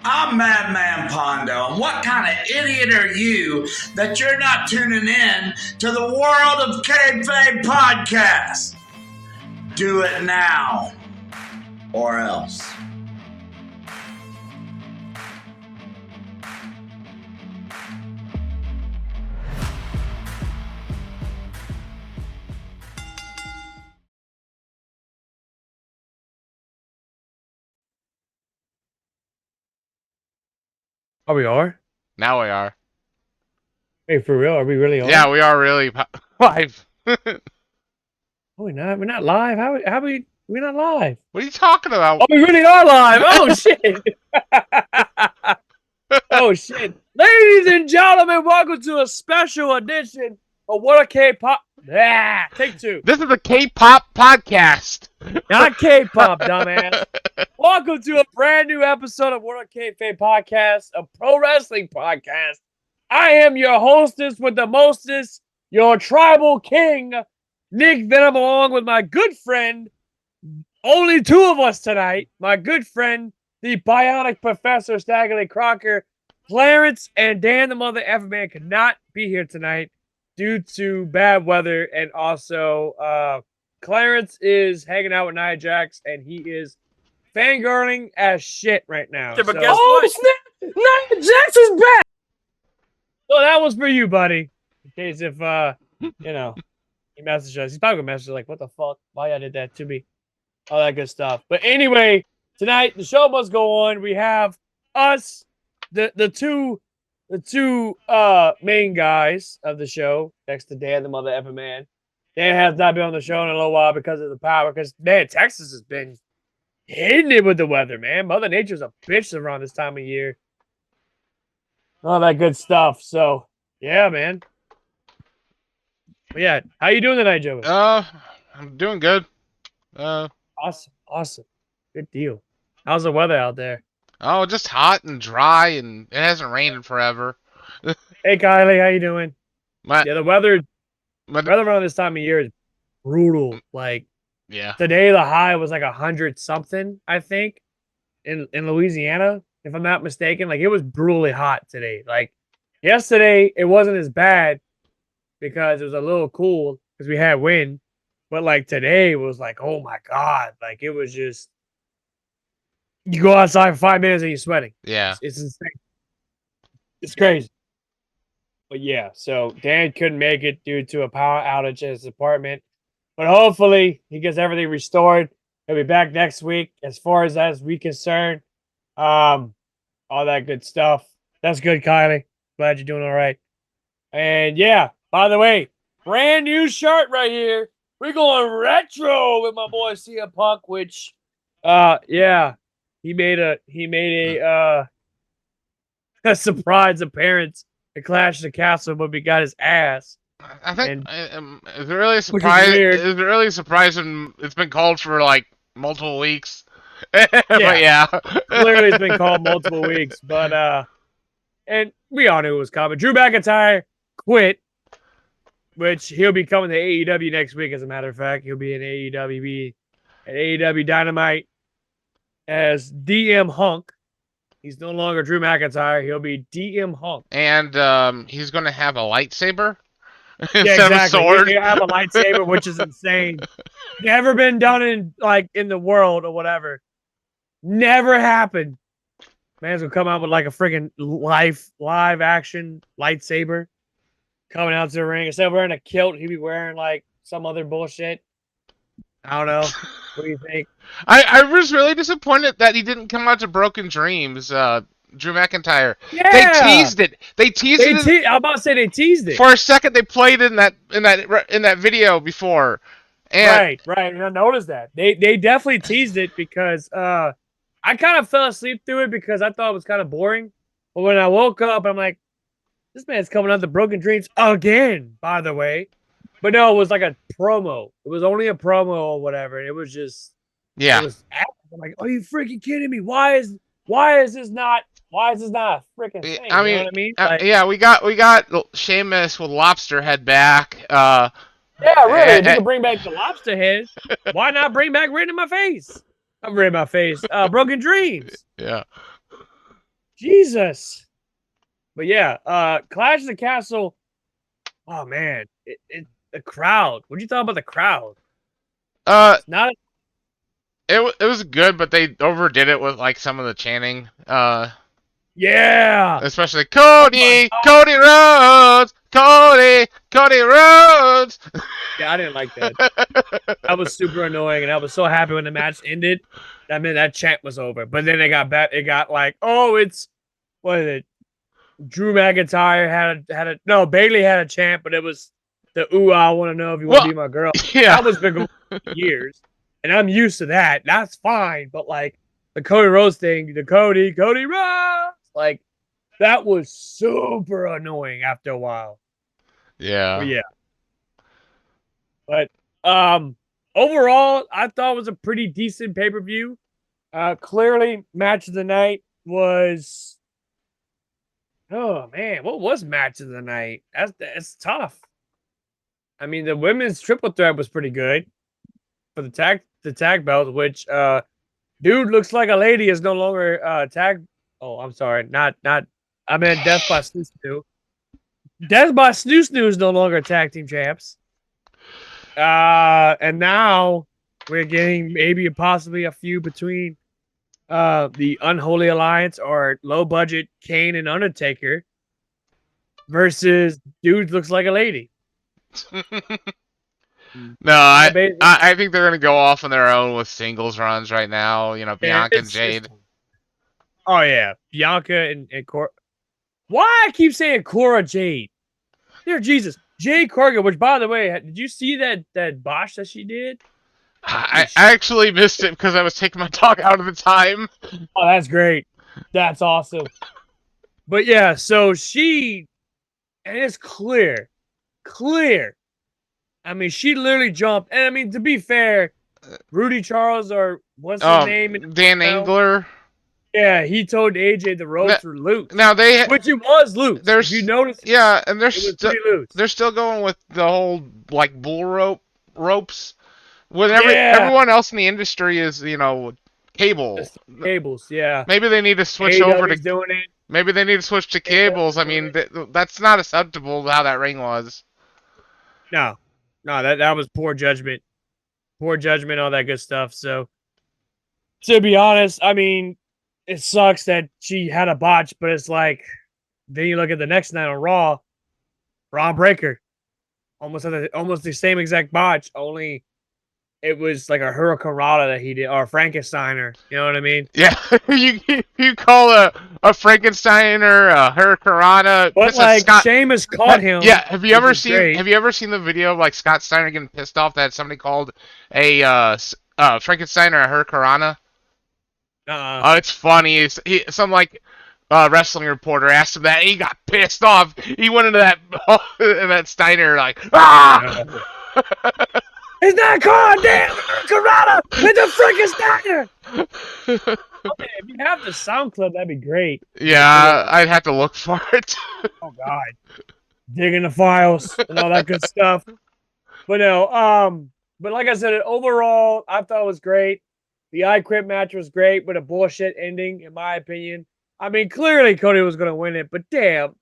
I'm Madman Pondo, and what kind of idiot are you that you're not tuning in to the World of Kayfabe podcast? Do it now, or else. Oh, we are? Now we are. Hey, for real? Are we really on? Yeah, we are really live. Oh, we're not. We're not live. How we? We're not live. What are you talking about? Oh, we really are live. Oh shit. Oh shit. Ladies and gentlemen, welcome to a special edition of What a K-pop. Take two. This is a K-pop podcast. Not K-pop, dumbass. Welcome to a brand new episode of What a K-Fabe podcast, a pro wrestling podcast. I am your hostess with the mostest, your tribal king, Nick Venom, along with my good friend, only two of us tonight, my good friend, the bionic Professor Staggerly Crocker, Clarence, and Dan the Mother Effer Man could not be here tonight due to bad weather, and also Clarence is hanging out with Nia Jax, and he is fangirling as shit right now. Yeah, but So- guess what? Snap! Nia Jax is back! So that was for you, buddy. In case if, he messaged us. He's probably going to message us like, what the fuck? Why y'all did that to me? All that good stuff. But anyway, tonight, the show must go on. We have us, the two main guys of the show, next to Dan, the Mother Effer Man. Dan has not been on the show in a little while because of the power. Because, man, Texas has been hitting it with the weather, man. Mother Nature's a bitch around this time of year. All that good stuff. So, yeah, man. But yeah, how you doing tonight, Joey? I'm doing good. Awesome. Good deal. How's the weather out there? Just hot and dry, and it hasn't rained in forever. Hey, Kylie, how you doing? My, Yeah, the weather my, around this time of year is brutal. Like, yeah. today the high was like 100 something, I think, in Louisiana, if I'm not mistaken. Like, it was brutally hot today. Like, yesterday it wasn't as bad because it was a little cool because we had wind. But like today was like, oh my God. Like, it was just, you go outside for 5 minutes and you're sweating. Yeah. It's insane. It's crazy. But yeah, so Dan couldn't make it due to a power outage at his apartment. But hopefully he gets everything restored. He'll be back next week as far as we concerned. All that good stuff. That's good, Kylie. Glad you're doing all right. And yeah, by the way, brand new shirt right here. We're going retro with my boy CM Punk, which yeah, he made a a surprise appearance at Clash of the Castle, but we got his ass. I think And- is it really a surprise? weird. Is it really a surprise when it's been called for like multiple weeks? But yeah. Clearly it's been called multiple weeks, but and we all knew it was coming. Drew McIntyre quit, which he'll be coming to AEW next week, as a matter of fact. He'll be in AEW, at AEW Dynamite as DM Hunk. He's no longer Drew McIntyre. He'll be DM Hunk. And he's gonna have a lightsaber Yeah, instead of a exactly. sword. He'll have a lightsaber, which is insane. Never been done in the world or whatever. Never happened. Man's gonna come out with like a freaking live action lightsaber coming out to the ring. Instead of wearing a kilt, he'd be wearing like some other bullshit. I don't know. What do you think? I was really disappointed that he didn't come out to Broken Dreams, Drew McIntyre. Yeah, They teased it. They teased it I'm about to say they teased it. for a second. They played it in that video before. And Right. I noticed that. They definitely teased it because I kind of fell asleep through it because I thought it was kind of boring. But when I woke up, I'm like, this man's coming out the Broken Dreams again, by the way. But no, it was like a promo. It was only a promo or whatever. It was just, yeah, it was I'm like, are you freaking kidding me? Why is this not a freaking thing? I You mean, know what I mean? Like, yeah, we got Sheamus with Lobster Head back. yeah, really. If you can bring back the lobster head, why not bring back Red in My Face? I'm Red in My Face. Broken Dreams. Yeah. Jesus. But yeah, Clash of the Castle. Oh man, the crowd. What do you thought about the crowd? Uh, It's not. it was good, but they overdid it with like some of the chanting. Yeah. Especially Oh my Cody, God. Cody Rhodes, Cody Rhodes. Yeah, I didn't like that. That was super annoying, and I was so happy when the match ended. I mean, that chant was over. But then it got back. It got like, oh, it's what is it? Drew McIntyre had a no. Bailey had a chant, but it was the "Ooh, I want to know if you want to Well, be my girl." yeah, That was been going on for years, and I'm used to that. That's fine. But like the Cody Rhodes thing, the Cody Rhodes, like that was super annoying after a while. But yeah. yeah. But overall, I thought it was a pretty decent pay per view. Clearly, match of the night was. Oh man, what was match of the night? That's tough. I mean, the women's triple threat was pretty good for the tag belt, which dude looks like a lady is no longer tag. Oh, I'm sorry, not. I meant Death by Snoo Snoo. Death by Snoo Snoo is no longer tag team champs. And now we're getting maybe possibly a feud between the Unholy Alliance or low budget Kane and Undertaker versus dude looks like a lady. No, Yeah, I think they're gonna go off on their own with singles runs right now. You know, Bianca and it's Jade. oh yeah, Bianca and Cora. Why I keep saying Cora Jade? Dear Jesus, Jade Corgan. Which, by the way, did you see that botch that she did? I actually missed it because I was taking my dog out at the time. Oh, that's great. That's awesome. But yeah, so she, and it's clear. I mean, she literally jumped. And I mean, to be fair, Rudy Charles or what's his name? Dan Angler. Yeah, he told AJ the ropes were loose. Now which it was loose. There's, if you notice, yeah, and it was pretty loose. they're still going with the whole like bull ropes. When Yeah. everyone else in the industry is, you know, cable. Cables, yeah. Maybe they need to switch AEW's over to doing it. Maybe they need to switch to cables. I mean, that's not acceptable how that ring was. No, that was poor judgment. Poor judgment, all that good stuff. So, to be honest, I mean, it sucks that she had a botch, but it's like, then you look at the next night on Raw, Raw Breaker, almost the same exact botch, only it was like a Hurricanrana that he did, or a Frankensteiner. You know what I mean? Yeah, you call a Frankensteiner a Hurricanrana. But like Sheamus caught him. Yeah, have you ever seen the video of like Scott Steiner getting pissed off that somebody called a Frankensteiner a Hurricanrana? Oh, it's funny. Some like wrestling reporter asked him that, and he got pissed off. He went into that Steiner like, ah! It's not called damn Karada. It's a freaking Steiner. Okay, if you have the sound clip, that'd be great. Yeah, I'd have to look for it. Oh God, digging the files and all that good stuff. But no, but like I said, overall, I thought it was great. The I Quit match was great with a bullshit ending, in my opinion. I mean, clearly Cody was gonna win it, but damn,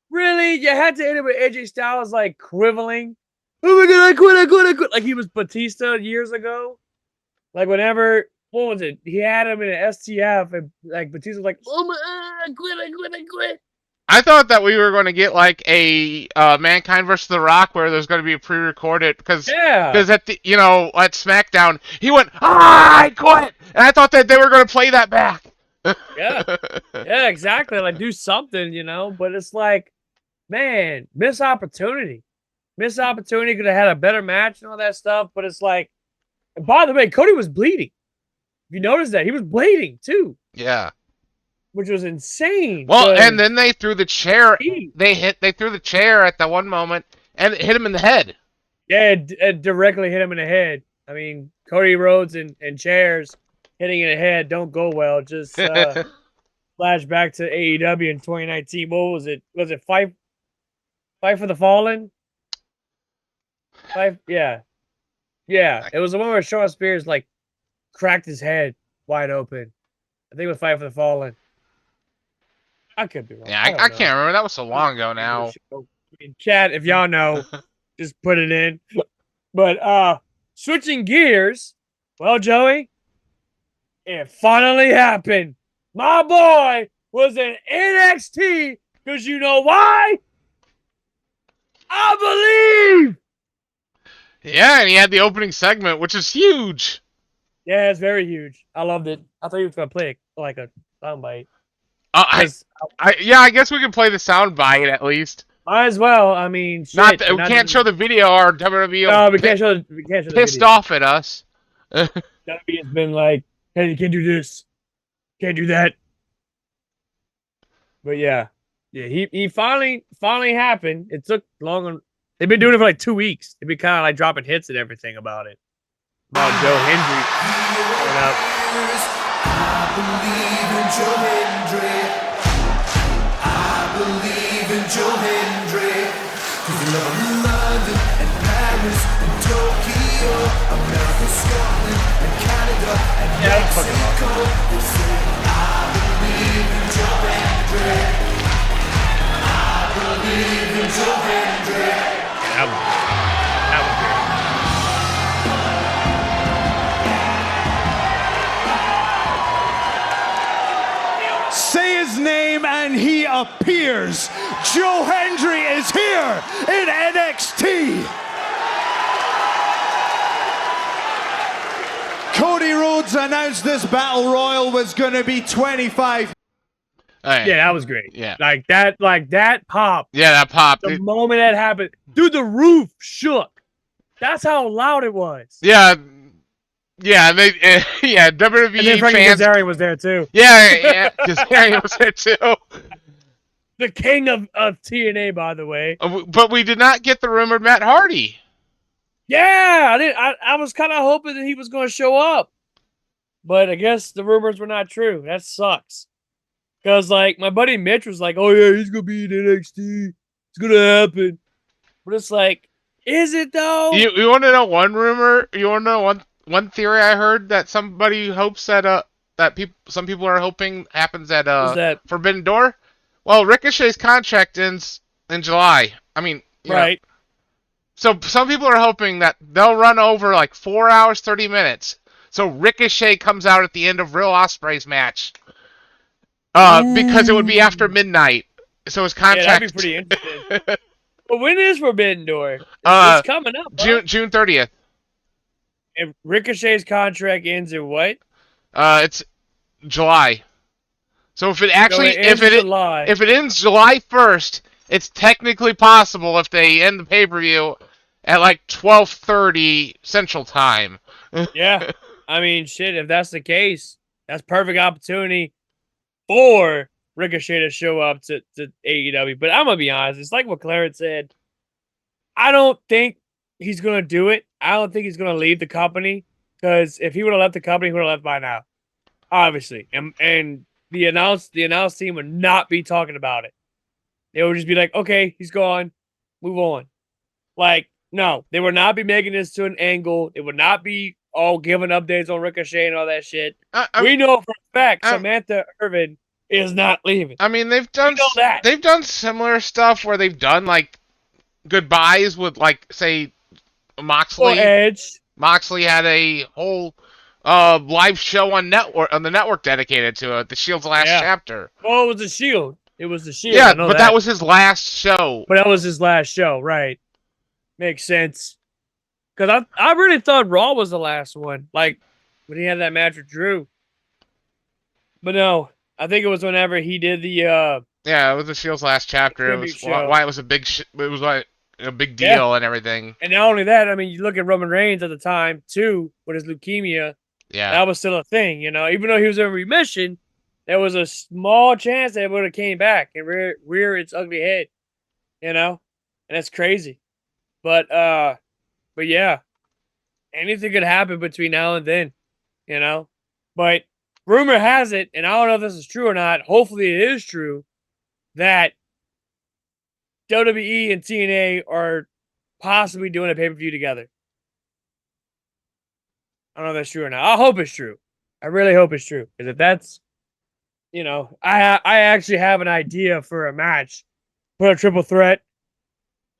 really, you had to end it with AJ Styles like quibbling. Oh my God, I quit. Like he was Batista years ago. Like whenever, what was it? He had him in an STF and like Batista was like, oh my, I quit. I thought that we were going to get like a Mankind versus The Rock where there's going to be a pre-recorded because at the at SmackDown he went I quit, and I thought that they were going to play that back. Yeah, exactly. Like do something, But it's like, man, missed opportunity. Missed opportunity. Could have had a better match and all that stuff. But it's like, and by the way, Cody was bleeding. If you notice that, he was bleeding too. Yeah. Which was insane. Well, and then they threw the chair. They threw the chair at that one moment and it hit him in the head. Yeah, it directly hit him in the head. I mean, Cody Rhodes and chairs hitting in the head don't go well. Just flash back to AEW in 2019. What was it? Was it Fight for the Fallen? Yeah. It was the one where Shawn Spears like cracked his head wide open. I think it was Fight for the Fallen. I could be wrong. Yeah, I can't remember. That was so long ago now. Chat, if y'all know, just put it in. But switching gears, well, Joey, it finally happened. My boy was in NXT because you know why? I believe. Yeah, and he had the opening segment, which is huge. Yeah, it's very huge. I loved it. I thought he was gonna play like a soundbite. I guess we can play the soundbite at least. Might as well. I mean, shit. Not that we can't show the video, or WWE. No, we can't show the video. Pissed off at us. WWE has been like, "Hey, you can't do this, can't do that." But yeah, he finally happened. It took long. They've been doing it for like 2 weeks. They've been kind of like dropping hits and everything about it. About Joe Hendry coming up. I believe in Joe Hendry. I believe in Joe Hendry. 'Cause you love London and Paris and Tokyo, America, Scotland and Canada and Mexico. They say I believe in Joe Hendry. I believe in Joe Hendry. That was great. Say his name and he appears. Joe Hendry is here in NXT. Cody Rhodes announced this battle royal was going to be 25. Right. Yeah, that was great. Yeah. Like that pop. Yeah, that popped. The moment that happened, dude, the roof shook. That's how loud it was. Yeah. Yeah, WWE and then Frankie fans. Kazarian was there too. Yeah, Kazarian was there too. The king of TNA, by the way. But we did not get the rumored Matt Hardy. Yeah, I was kind of hoping that he was going to show up, but I guess the rumors were not true. That sucks. Because like my buddy Mitch was like, "Oh yeah, he's gonna be in NXT. It's gonna happen." But it's like, is it though? You want to know one rumor? You want to know one theory I heard that somebody hopes that some people are hoping happens at Forbidden Door? Well, Ricochet's contract ends in July. I mean, right. So some people are hoping that they'll run over like 4 hours 30 minutes. So Ricochet comes out at the end of Real Ospreay's match. Because it would be after midnight. So his contract. Yeah, that'd be pretty interesting. But when is Forbidden Door? It's coming up. June 30th. And Ricochet's contract ends in what? It's July. So if it actually if it ends July 1st, it's technically possible if they end the pay-per-view at like 12:30 Central Time. Yeah. I mean, shit, if that's the case, that's perfect opportunity for Ricochet to show up to AEW. But I'm going to be honest. It's like what Clarence said. I don't think he's going to do it. I don't think he's going to leave the company. Because if he would have left the company, he would have left by now. Obviously. And the announce team would not be talking about it. They would just be like, okay, he's gone. Move on. Like, no. They would not be making this to an angle. They would not be all giving updates on Ricochet and all that shit. We know for a fact Samantha Irvin is not leaving. I mean, they've done similar stuff where they've done like goodbyes with like say Moxley. Or Edge. Moxley had a whole live show on the network dedicated to it, the Shield's last chapter. Well, it was the Shield. It was the Shield. Yeah, but that was his last show. But that was his last show, right? Makes sense. Because I really thought Raw was the last one, like when he had that match with Drew. But no, I think it was whenever he did the. Yeah, it was the Shield's last chapter. It was why it was a big. It was like a big deal and everything. And not only that, I mean, you look at Roman Reigns at the time too, with his leukemia. Yeah, that was still a thing, even though he was in remission, there was a small chance that it would have came back and rear its ugly head, and that's crazy. But yeah, anything could happen between now and then, But rumor has it, and I don't know if this is true or not. Hopefully, it is true that WWE and TNA are possibly doing a pay-per-view together. I don't know if that's true or not. I hope it's true. I really hope it's true. Because if you know, I actually have an idea for a match. Put a triple threat.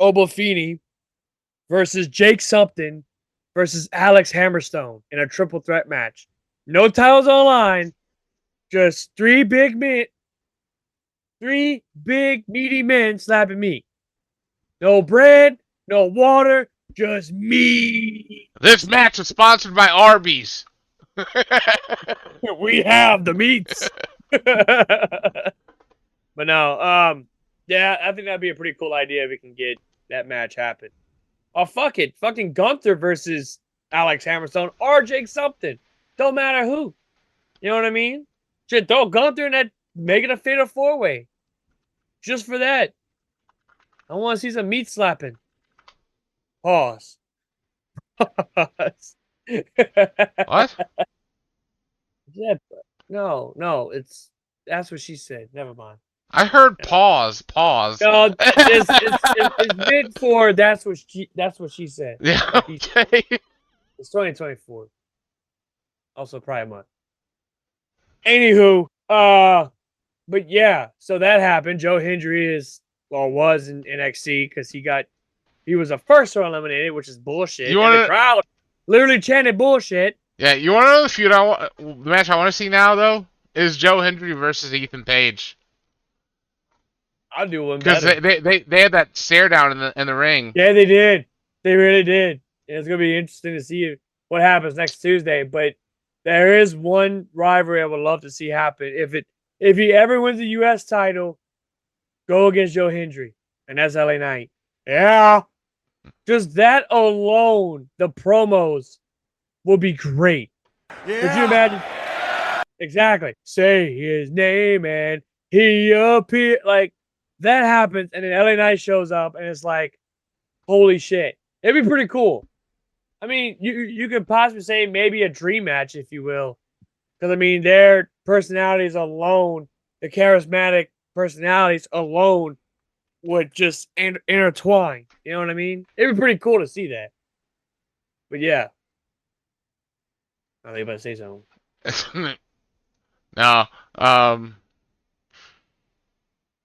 Obafini versus Jake something versus Alex Hammerstone in a triple threat match. No titles on the line. Just three big meaty men slapping meat. No bread, no water, just meat. This match is sponsored by Arby's. We have the meats. But no, yeah, I think that'd be a pretty cool idea if we can get that match happen. Oh, fuck it. Fucking Gunther versus Alex Hammerstone or Jake something. Don't matter who. You know what I mean? Shit, throw Gunther in that, make it a fatal four-way. Just for that. I want to see some meat slapping. Pause. Pause. What? Yeah, no, that's what she said. Never mind. I heard pause. No, it's meant for that's what she said. Yeah, okay. It's 2024. Also Pride Month. Anywho, but yeah, so that happened. Joe Hendry was in NXT because he was the first one eliminated, which is bullshit. The crowd literally chanted bullshit. Yeah, you want to know the feud? The match I want to see now though is Joe Hendry versus Ethan Page. I'll do one because they had that stare down in the ring. Yeah, they did. They really did. And it's gonna be interesting to see what happens next Tuesday. But there is one rivalry I would love to see happen. If he ever wins the U.S. title, go against Joe Hendry, and that's LA Knight. Yeah, just that alone, the promos will be great. Yeah. Could you imagine? Exactly. Say his name and he appear like that happens, and then LA Knight shows up, and it's like, holy shit! It'd be pretty cool. I mean, you could possibly say maybe a dream match, if you will, because I mean their personalities alone, the charismatic personalities alone, would just intertwine. You know what I mean? It'd be pretty cool to see that. But yeah, I think you about to say something. No.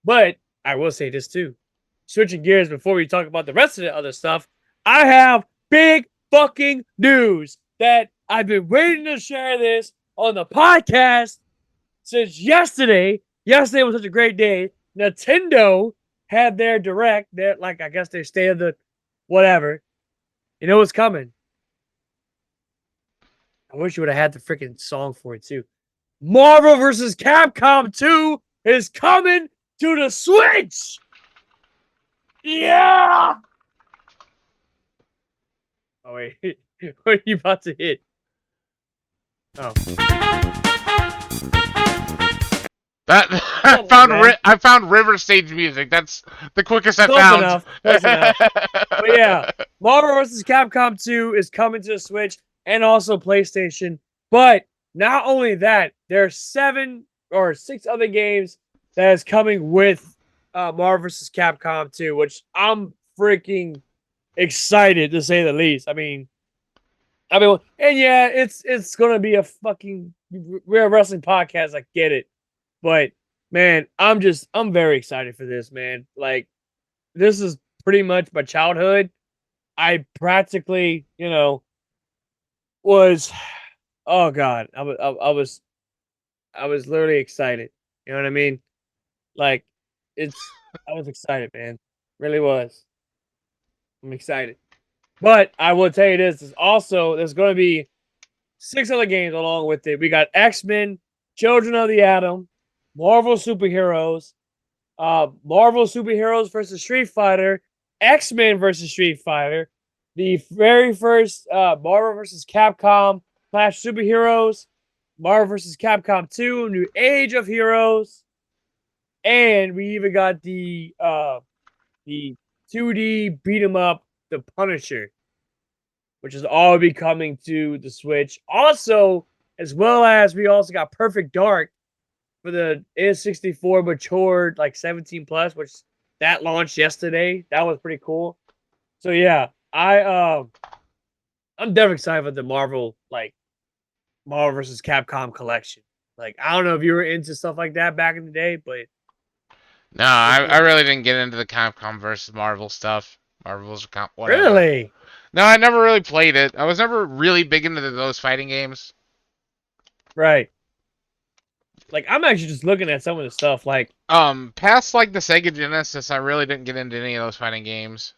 But I will say this too. Switching gears before we talk about the rest of the other stuff, I have big fucking news that I've been waiting to share this on the podcast since yesterday. Yesterday was such a great day. Nintendo had their direct, I guess their state of the whatever. You know what's coming. I wish you would have had the freaking song for it too. Marvel vs. Capcom 2 is coming to the Switch. Yeah. Oh wait, what are you about to hit? Oh. I found River Stage music. That's the quickest I found. Close enough. But yeah, Marvel vs. Capcom 2 is coming to the Switch and also PlayStation. But not only that, there are 7 or 6 other games that is coming with Marvel vs. Capcom 2, which I'm freaking excited to say the least. I mean, and yeah, it's gonna be a fucking we're a wrestling podcast. I get it, but man, I'm very excited for this, man. Like, this is pretty much my childhood. I practically, was, oh god, I was literally excited. You know what I mean? Like, I was excited, man. Really was. I'm excited. But I will tell you this, there's going to be 6 other games along with it. We got X-Men, Children of the Atom, Marvel Superheroes, Marvel Superheroes versus Street Fighter, X-Men versus Street Fighter, the very first Marvel vs. Capcom / Superheroes, Marvel vs. Capcom 2, New Age of Heroes, and we even got the 2D beat 'em up, The Punisher, which is all be coming to the Switch. Also, as well as we also got Perfect Dark for the N64 matured, like 17 plus, which that launched yesterday. That was pretty cool. So yeah, I'm definitely excited for the Marvel vs. Capcom collection. Like, I don't know if you were into stuff like that back in the day, but No, I really didn't get into the Capcom versus Marvel stuff. Marvel's whatever. Really? No, I never really played it. I was never really big into those fighting games. Right. Like, I'm actually just looking at some of the stuff. Like, past like the Sega Genesis, I really didn't get into any of those fighting games.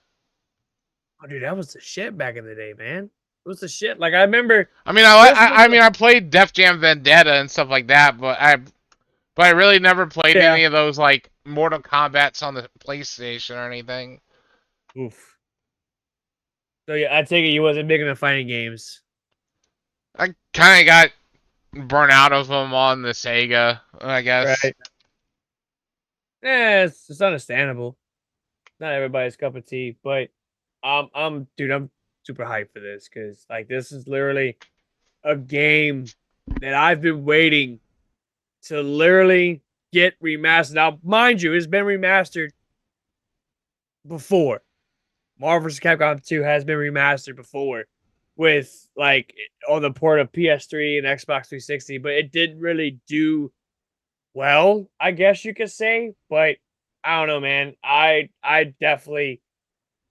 oh, dude, that was the shit back in the day, man. It was the shit. Like, I remember. I mean, I played Def Jam Vendetta and stuff like that, but I really never played any of those like Mortal Kombat's on the PlayStation or anything. Oof. So yeah, I take it you wasn't big into fighting games. I kind of got burnt out of them on the Sega, I guess. Right. Yeah, it's understandable. Not everybody's cup of tea, but I'm super hyped for this because like this is literally a game that I've been waiting to literally get remastered. Now, mind you, it's been remastered before. Marvel vs. Capcom 2 has been remastered before with like on the port of PS3 and Xbox 360, but it didn't really do well, I guess you could say. But I don't know, man. I definitely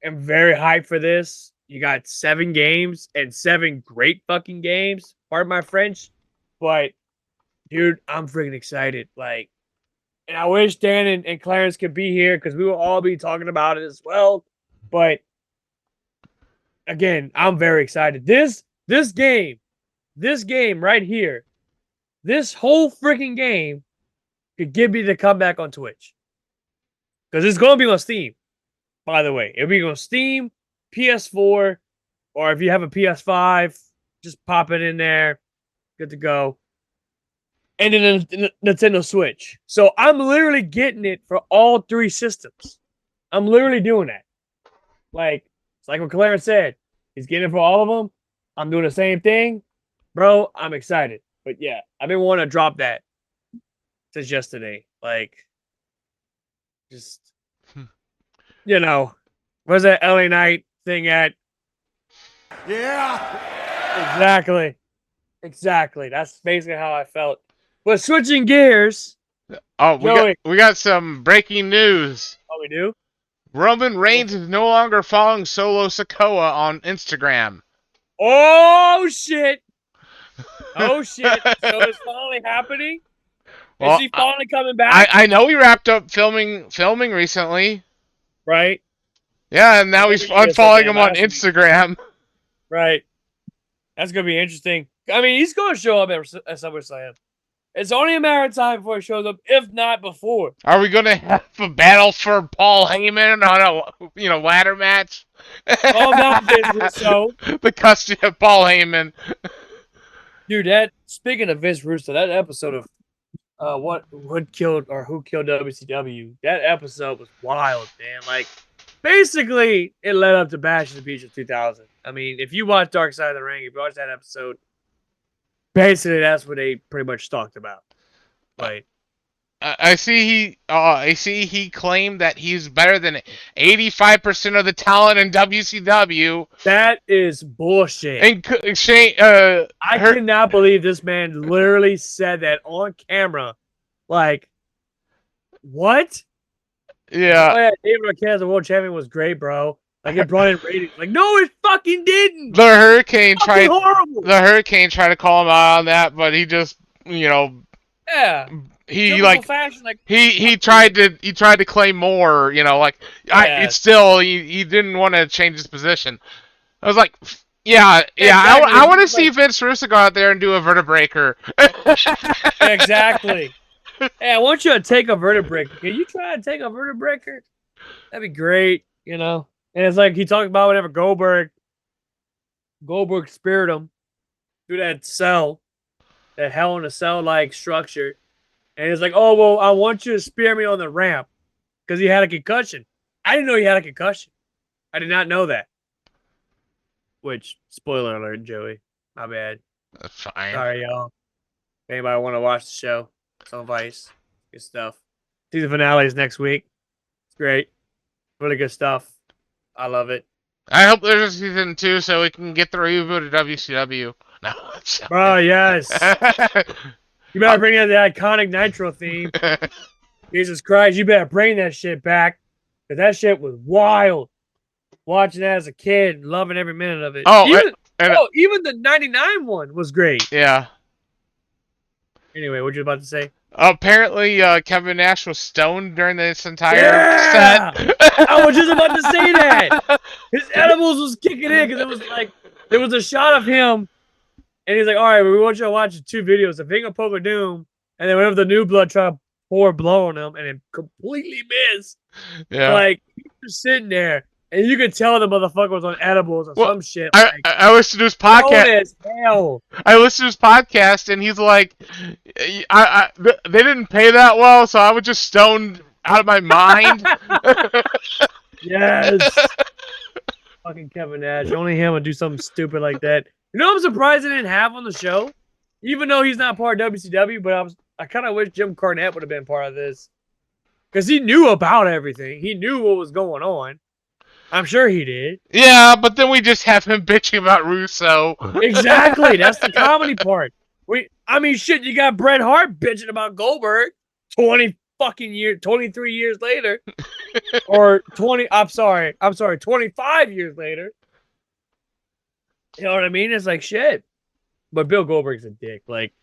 am very hyped for this. You got 7 games and 7 great fucking games. Pardon my French, but dude, I'm freaking excited. Like, and I wish Dan and Clarence could be here because we will all be talking about it as well. But again, I'm very excited. This game right here, this whole freaking game could give me the comeback on Twitch. Because it's going to be on Steam, by the way. It'll be on Steam, PS4, or if you have a PS5, just pop it in there. Good to go. And then a Nintendo Switch. So I'm literally getting it for all 3 systems. I'm literally doing that. Like, it's like what Clarence said. He's getting it for all of them. I'm doing the same thing. Bro, I'm excited. But yeah, I've been wanting to drop that since yesterday. Like, just, you know, where's that LA Night thing at? Yeah. Exactly. That's basically how I felt. But switching gears. Oh, we got some breaking news. Oh, we do? Roman Reigns is no longer following Solo Sikoa on Instagram. Oh shit! So it's finally happening. Is he finally coming back? I know he wrapped up filming recently. Right. Yeah, and now he's unfollowing him on Instagram. Right. That's gonna be interesting. I mean, he's gonna show up at SummerSlam. It's only a matter of time before he shows up, if not before. Are we gonna have a battle for Paul Heyman on a ladder match? Oh, that so. The custody of Paul Heyman. Dude, speaking of Vince Russo, that episode of who killed WCW, that episode was wild, man. Like, basically, it led up to Bash at the Beach of 2000. I mean, if you watch Dark Side of the Ring, if you watch that episode, basically that's what they pretty much talked about. Like, I see he claimed that he's better than 85% of the talent in WCW. That is bullshit. And Shane, I cannot believe this man literally said that on camera. Like, what? Yeah. Oh, yeah, David Arquette as a world champion was great, bro. Like, it brought in ratings. Like, no, it fucking didn't. The Hurricane tried. Horrible. The Hurricane tried to call him out on that, but he just, yeah. He fashion, like, he tried to claim more, it's still he didn't want to change his position. I was like, yeah, exactly. I want to see Vince Russo go out there and do a vertebreaker. Exactly. Hey, I want you to take a vertebreaker. Can you try to take a vertebreaker? That'd be great, And it's like he talked about whenever Goldberg speared him through that cell, that Hell in a Cell like structure. And it's like, oh, well, I want you to spear me on the ramp because he had a concussion. I didn't know he had a concussion. I did not know that. Which, spoiler alert, Joey. My bad. That's fine. Sorry, y'all. If anybody want to watch the show, it's on Vice. Good stuff. Season finale is next week. It's great. Really good stuff. I love it. I hope there's a season 2 so we can get the reboot of WCW. No, bro, yes. You better bring in the iconic Nitro theme. Jesus Christ, you better bring that shit back. Because that shit was wild. Watching that as a kid, loving every minute of it. Even the 99 one was great. Yeah. Anyway, what you about to say? Apparently, Kevin Nash was stoned during this entire set. I was just about to say that. His edibles was kicking in because it was like there was a shot of him, and he's like, "All right, we want you to watch 2 videos: the Finger Poke of Doom, and then whenever the new blood tried to pour blow on him, and it completely missed." Yeah. Like he was sitting there. And you could tell the motherfucker was on edibles or some shit. I listened to his podcast. As hell. I listened to his podcast, and he's like, they didn't pay that well, so I was just stoned out of my mind. Yes. Fucking Kevin Nash. Only him would do something stupid like that. You know, I'm surprised they didn't have on the show, even though he's not part of WCW. But I kind of wish Jim Cornette would have been part of this, because he knew about everything. He knew what was going on. I'm sure he did. Yeah, but then we just have him bitching about Russo. Exactly. That's the comedy part. Shit, you got Bret Hart bitching about Goldberg 23 years later. Or 25 years later. You know what I mean? It's like shit. But Bill Goldberg's a dick. Like,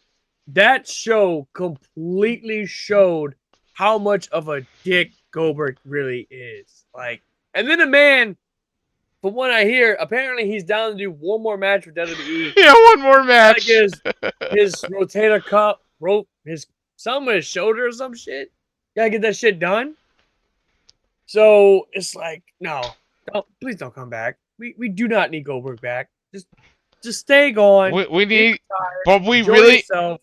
that show completely showed how much of a dick Goldberg really is. Like, and then the man, from what I hear, apparently he's down to do one more match with WWE. Yeah, one more match. Like his rotator cuff, something with his shoulder or some shit. Gotta get that shit done. So it's like, no, please don't come back. We do not need Goldberg back. Just stay gone. We need, but we Enjoy really. yourself.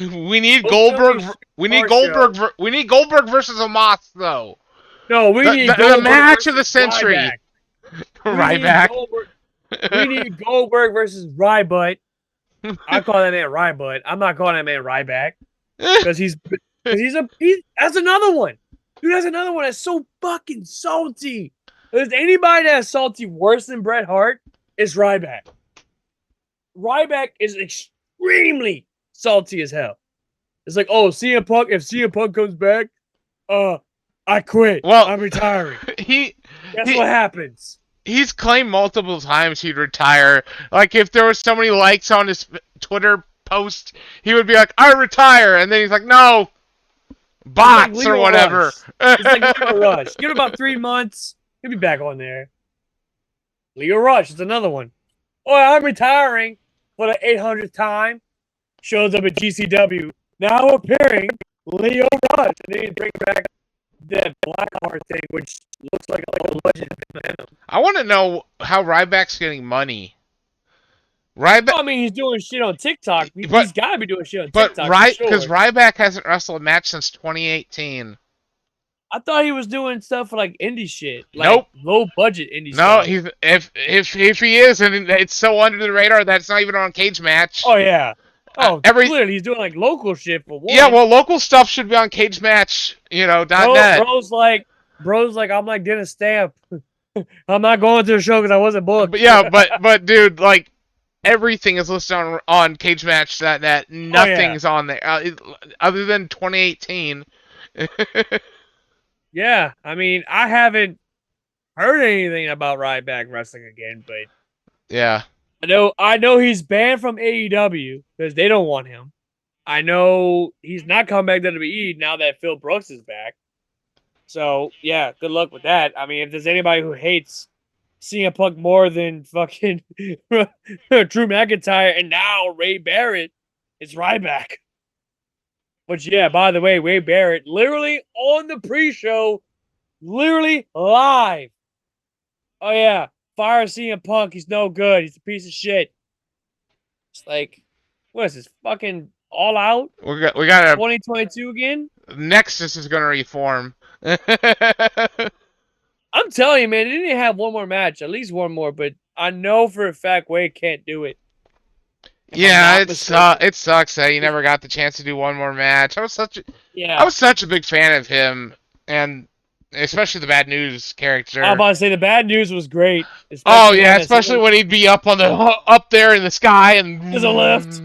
We need Goldberg. We need Goldberg. We need Goldberg versus Omos, though. No, we need the match of the century. Ryback. We need Goldberg versus Rybutt. I call that man Rybutt. I'm not calling that man Ryback because that's another one. Dude, that's another one that's so fucking salty. If there's anybody that's salty worse than Bret Hart, it's Ryback. Ryback is extremely salty as hell. It's like, oh, CM Punk. If CM Punk comes back, I quit. Well, I'm retiring. That's what happens. He's claimed multiple times he'd retire. Like, if there was so many likes on his Twitter post, he would be like, I retire. And then he's like, no, bots like or whatever. It's like Leo Rush. Give it about 3 months. He'll be back on there. Leo Rush is another one. Oh, I'm retiring for the 800th time. Shows up at GCW. Now appearing Leo Rush. And then he brings back that black heart thing, which looks like a legend. I want to know how Ryback's getting money. Ryback. Well, I mean, he's doing shit on TikTok. He's got to be doing shit on TikTok. But because Ryback hasn't wrestled a match since 2018. I thought he was doing stuff for like indie shit, like nope, low budget indie stuff. No, if he is, and it's so under the radar that it's not even on Cage Match. Oh yeah. Oh, clearly he's doing like local shit for one. Yeah, well, local stuff should be on Cage Match, .net. Bro's like, I'm like Dennis Stamp. I'm not going to the show because I wasn't booked. But yeah, but dude, like everything is listed on CageMatch.net. Nothing's on there other than 2018. Yeah, I mean, I haven't heard anything about Ryback wrestling again, but yeah. I know he's banned from AEW because they don't want him. I know he's not coming back to WWE now that Phil Brooks is back. So, yeah, good luck with that. I mean, if there's anybody who hates CM Punk more than fucking Drew McIntyre and now Ray Barrett, it's Ryback. But yeah, by the way, Ray Barrett, literally on the pre-show, literally live. Oh, yeah. Fire CM Punk. He's no good. He's a piece of shit. It's like, what is this? Fucking All Out? We got a 2022 again? Nexus is going to reform. I'm telling you, man, they didn't have one more match. At least one more, but I know for a fact Wade can't do it. Yeah, it sucks that he never got the chance to do one more match. I was such a big fan of him, and especially the Bad News character. I'm about to say the Bad News was great. Oh yeah, especially when he'd be up there in the sky and there's a lift.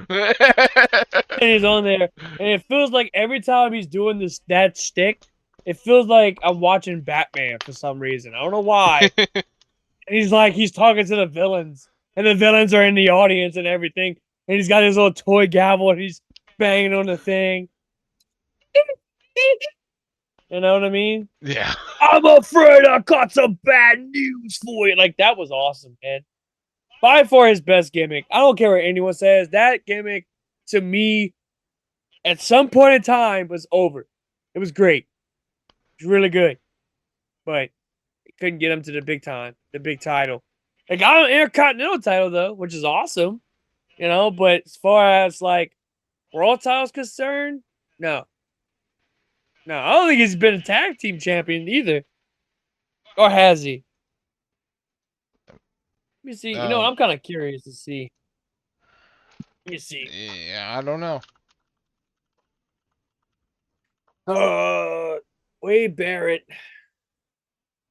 And he's on there, and it feels like every time he's doing that shtick, it feels like I'm watching Batman for some reason. I don't know why. And he's talking to the villains, and the villains are in the audience and everything. And he's got his little toy gavel, and he's banging on the thing. You know what I mean? Yeah. I'm afraid I got some bad news for you. Like, that was awesome, man. By far his best gimmick. I don't care what anyone says. That gimmick, to me, at some point in time, was over. It was great. It was really good. But it couldn't get him to the big time, the big title. It got an Intercontinental title, though, which is awesome. You know, but as far as, like, world title's concerned, no. No, I don't think he's been a tag team champion either. Or has he? Let me see. You know, I'm kind of curious to see. Let me see. Yeah, I don't know. Wade Barrett.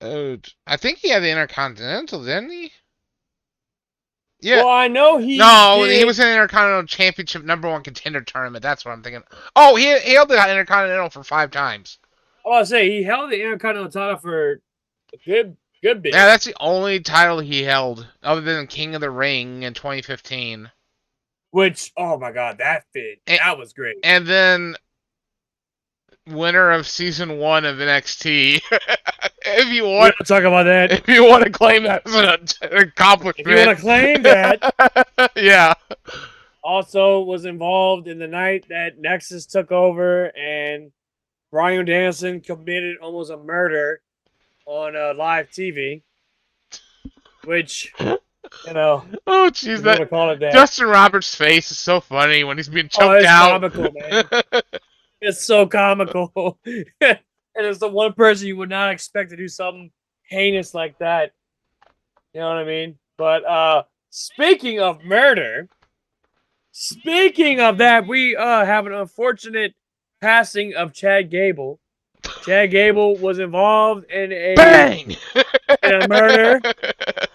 I think he had the Intercontinental, didn't he? Yeah. Well, I know he. No, he was in the Intercontinental Championship #1 contender tournament. That's what I'm thinking. Oh, he held the Intercontinental for 5 times. I was say he held the Intercontinental title for a good bit. Yeah, that's the only title he held, other than King of the Ring in 2015. Which, oh my God, that fit. That was great. And then winner of season 1 of NXT. If you want to talk about that, if you want to claim that as an accomplishment, if you want to claim that, yeah. Also was involved in the night that Nexus took over and Bryan Danielson committed almost a murder on live TV, which, you know, oh jeez, that call it that. Justin Roberts' face is so funny when he's being choked it's out. Comical, man. It's so comical. And it's the one person you would not expect to do something heinous like that. You know what I mean? But speaking of murder, speaking of that, we have an unfortunate passing of Chad Gable. Chad Gable was involved in Bang! in a murder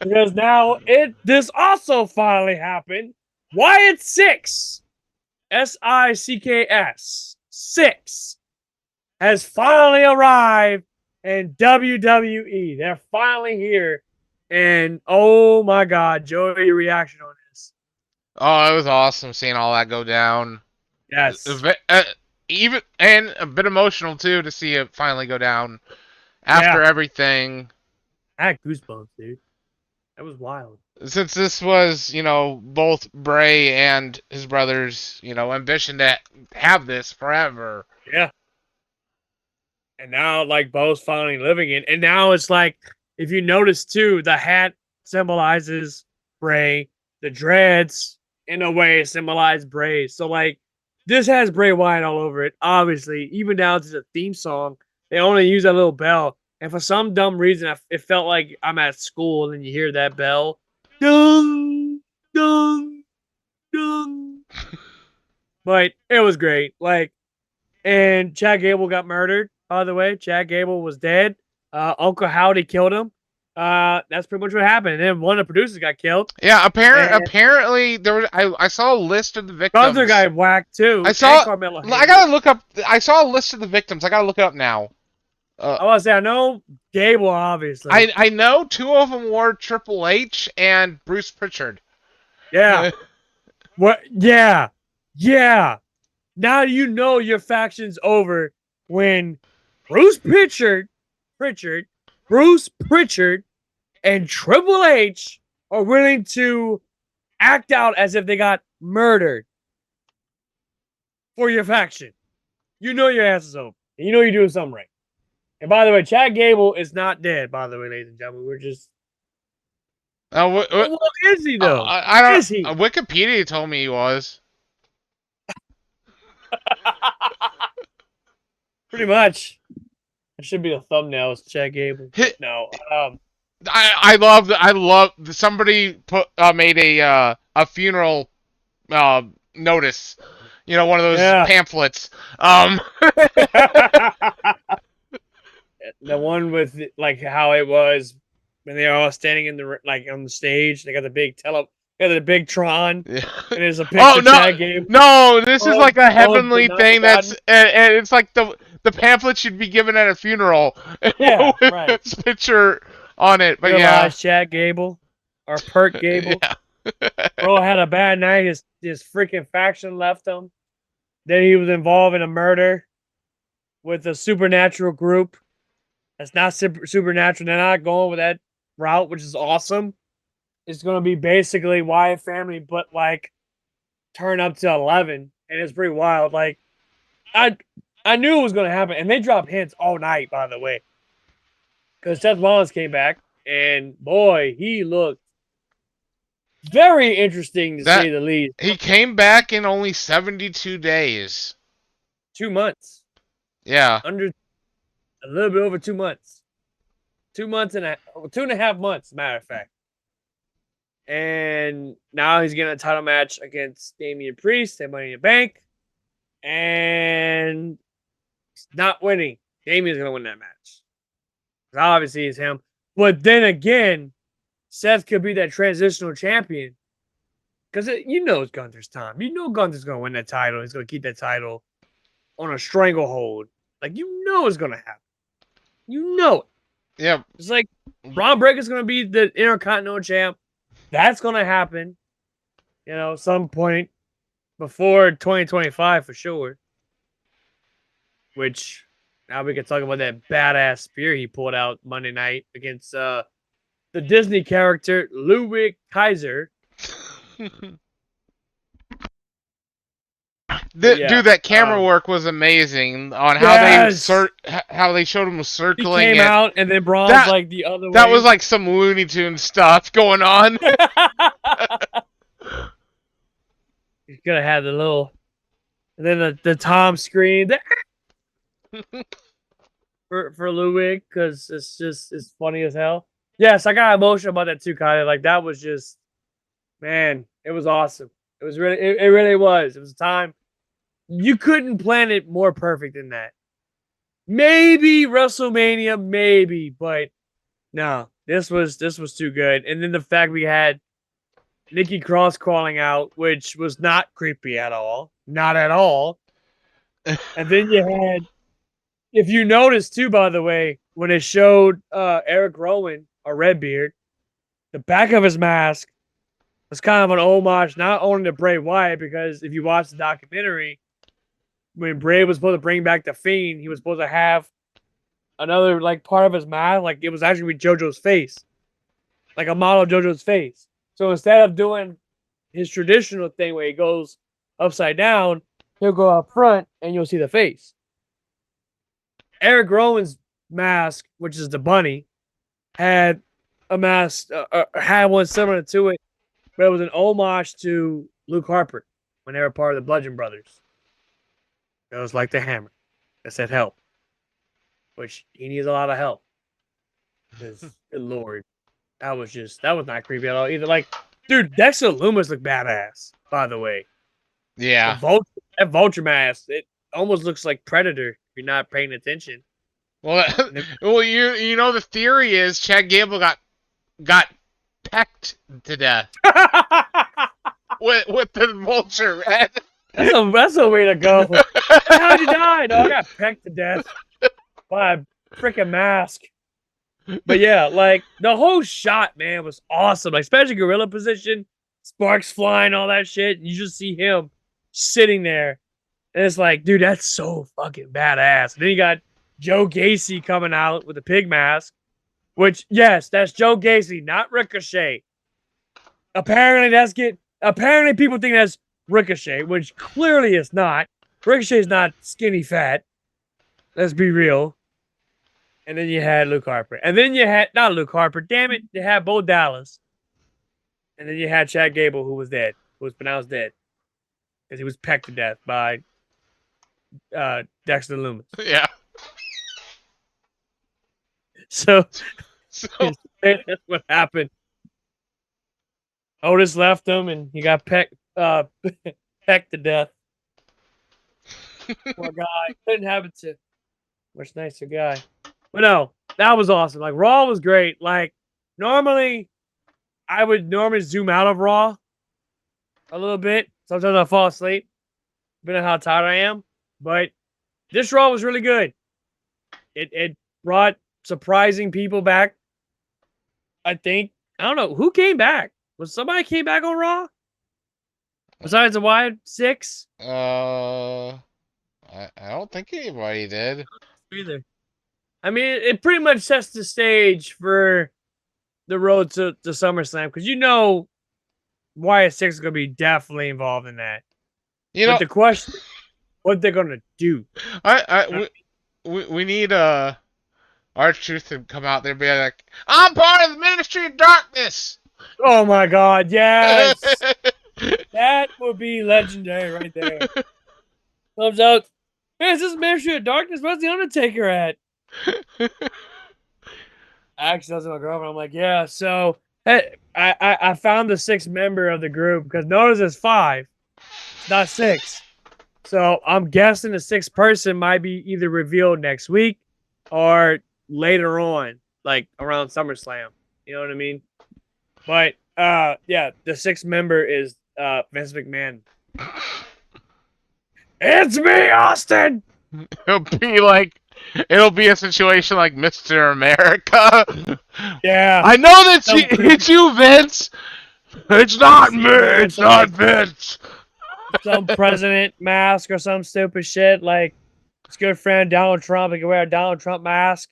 because now this also finally happened. Wyatt Sick6, S-I-C-K-S, 6 has finally arrived in WWE. They're finally here, and oh my God, Joey, your reaction on this? Oh, it was awesome seeing all that go down. Yes. Even and a bit emotional too to see it finally go down after everything. I had goosebumps, dude. That was wild. Since this was, both Bray and his brother's, ambition to have this forever. Yeah. And now, like, Bo's finally living it. And now it's like, if you notice too, the hat symbolizes Bray. The dreads, in a way, symbolize Bray. So, like, this has Bray Wyatt all over it, obviously. Even down to the theme song, they only use that little bell. And for some dumb reason, it felt like I'm at school and you hear that bell. Dung, dung, dung. But it was great. Like, and Chad Gable got murdered, by the way. Chad Gable was dead. Uncle Howdy killed him. That's pretty much what happened. And then one of the producers got killed. Yeah, apparently there was. I saw a list of the victims. Other guy whacked too. I gotta look up. I saw a list of the victims. I gotta look it up now. I want to say I know Gable, obviously. I know 2 of them were Triple H and Bruce Pritchard. Yeah. What? Yeah. Yeah. Now you know your faction's over when Bruce Pritchard, and Triple H are willing to act out as if they got murdered for your faction. You know your ass is over. And you know you're doing something right. And by the way, Chad Gable is not dead, by the way, ladies and gentlemen. We're just... what is he, though? I don't... Is he? Wikipedia told me he was. Pretty much. It should be a thumbnail. It's Chad Gable. No. I love somebody made a funeral notice. One of those pamphlets. The one with like how it was when they were all standing in the on the stage. They got the big Yeah, the big Tron. Yeah. And there's a picture Oh no, Chad Gable. no! This is like a but heavenly not thing. forgotten. And it's like the pamphlet should be given at a funeral. Yeah, with right. His picture on it. But Realize Chad Gable or Pert Gable. yeah. Bro had a bad night. His freaking faction left him. Then he was involved in a murder with a supernatural group. That's not supernatural. They're not going with that route, which is awesome. It's going to be basically Wyatt family, but like turn up to 11, and it's pretty wild. Like I knew it was going to happen, and they dropped hints all night, by the way, because Seth Rollins came back, and boy, he looked very interesting to say the least. He came back in only 72 days. 2 months. Yeah. Under a little bit over 2 months. 2 months and 2.5 months, matter of fact. And now he's getting a title match against Damian Priest at Money in the Bank. And he's not winning. Damian's going to win that match. Obviously, it's him. But then again, Seth could be that transitional champion. Because you know it's Gunther's time. You know Gunther's going to win that title. He's going to keep that title on a stranglehold. Like, you know it's going to happen. You know it. Yeah. It's like Braun Breaker's going to be the Intercontinental champ. That's going to happen, you know, some point before 2025 for sure. Which, now we can talk about that badass spear he pulled out Monday night against the Disney character Ludwig Kaiser. Dude, that camera work was amazing on how they showed him circling. He came out and then Braun's like the other way. That was like some Looney Tunes stuff going on. He's gonna have the little, and then the Tom scream for Ludwig because it's funny as hell. Yes, I got emotional about that too, kind of like that was just, man, it was awesome. It was really, it really was. It was a time. You couldn't plan it more perfect than that. Maybe WrestleMania, maybe, but no, this was too good. And then the fact we had Nikki Cross calling out, which was not creepy at all, not at all. And then you had, if you noticed too, by the way, when it showed Eric Rowan, a Redbeard, the back of his mask was kind of an homage not only to Bray Wyatt, because if you watch the documentary, when Bray was supposed to bring back the Fiend, he was supposed to have another like part of his mask, like it was actually JoJo's face, like a model of JoJo's face. So instead of doing his traditional thing where he goes upside down, he'll go up front and you'll see the face. Eric Rowan's mask, which is the bunny, had a mask, had one similar to it, but it was an homage to Luke Harper when they were part of the Bludgeon Brothers. It was like the hammer that said help, which he needs a lot of help. Good Lord, that was not creepy at all either. Like, dude, Dexter Lumis looked badass, by the way. Yeah. That vulture mask, it almost looks like Predator if you're not paying attention. Well, you know the theory is Chad Gable got pecked to death with the vulture. That's a way to go. How'd you die? No, I got pecked to death by a freaking mask. But yeah, like the whole shot, man, was awesome. Like, especially gorilla position, sparks flying, all that shit. You just see him sitting there, and it's like, dude, that's so fucking badass. And then you got Joe Gacy coming out with a pig mask, which, yes, that's Joe Gacy, not Ricochet. Apparently people think that's Ricochet, which clearly it's not. Ricochet's not skinny fat. Let's be real. And then you had Luke Harper. And then you had, not Luke Harper, damn it, you had Bo Dallas. And then you had Chad Gable, who was dead, who was pronounced dead. Because he was pecked to death by Dexter Lumis. Yeah. So that's what happened. Otis left him, and he got pecked to death. Poor guy. Couldn't have it to much nicer guy. But no, that was awesome. Like, Raw was great. Like, normally, I would zoom out of Raw a little bit. Sometimes I fall asleep, depending on how tired I am. But this Raw was really good. It brought surprising people back. I think. I don't know. Who came back? Was somebody came back on Raw? Besides the Wyatt 6? I don't think anybody did. Either. I mean, it pretty much sets the stage for the road to SummerSlam because you know Wyatt 6 is going to be definitely involved in that. You but know, the question, what they're going to do? we need R-Truth to come out there and be like, I'm part of the Ministry of Darkness. Oh my God, yes, that would be legendary right there. Comes out, hey, is this Ministry of Darkness? Where's the Undertaker at? I actually was with my girlfriend. I'm like, yeah. So hey, I found the 6th member of the group because notice it's 5, it's not 6. So I'm guessing the 6th person might be either revealed next week or later on, like around SummerSlam. You know what I mean? But yeah, the 6th member is Vince McMahon. It's me, Austin. It'll be a situation like Mr. America. Yeah, I know that it's you, Vince. It's not me. It's not Vince. Some president mask or some stupid shit. Like his good friend Donald Trump, he can wear a Donald Trump mask,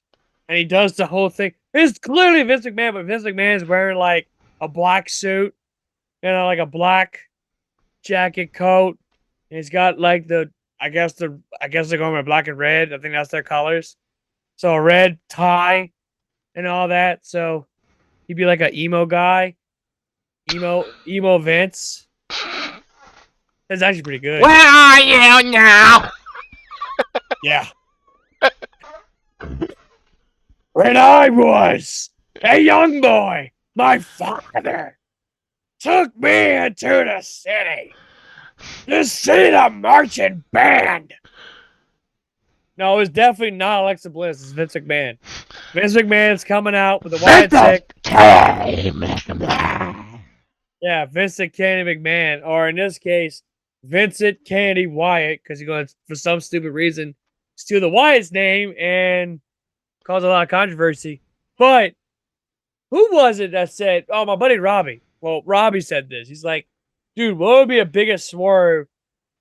and he does the whole thing. It's clearly Vince McMahon, but Vince McMahon's wearing like a black suit, you know, like a black jacket coat. And he's got like I guess they're going with black and red. I think that's their colors. So a red tie and all that. So he'd be like an emo guy, emo Vince. That's actually pretty good. Where are you now? Yeah. When I was a young boy, my father took me into the city to see the marching band. No, it was definitely not Alexa Bliss. It's Vince McMahon. Vince McMahon's coming out with the Wyatt 6. Yeah, Vincent Kennedy McMahon. Or in this case, Vincent Kennedy Wyatt, because he's going to, for some stupid reason, steal the Wyatt's name and cause a lot of controversy. But who was it that said, oh, my buddy Robbie. Well, Robbie said this. He's like, dude, what would be a biggest swerve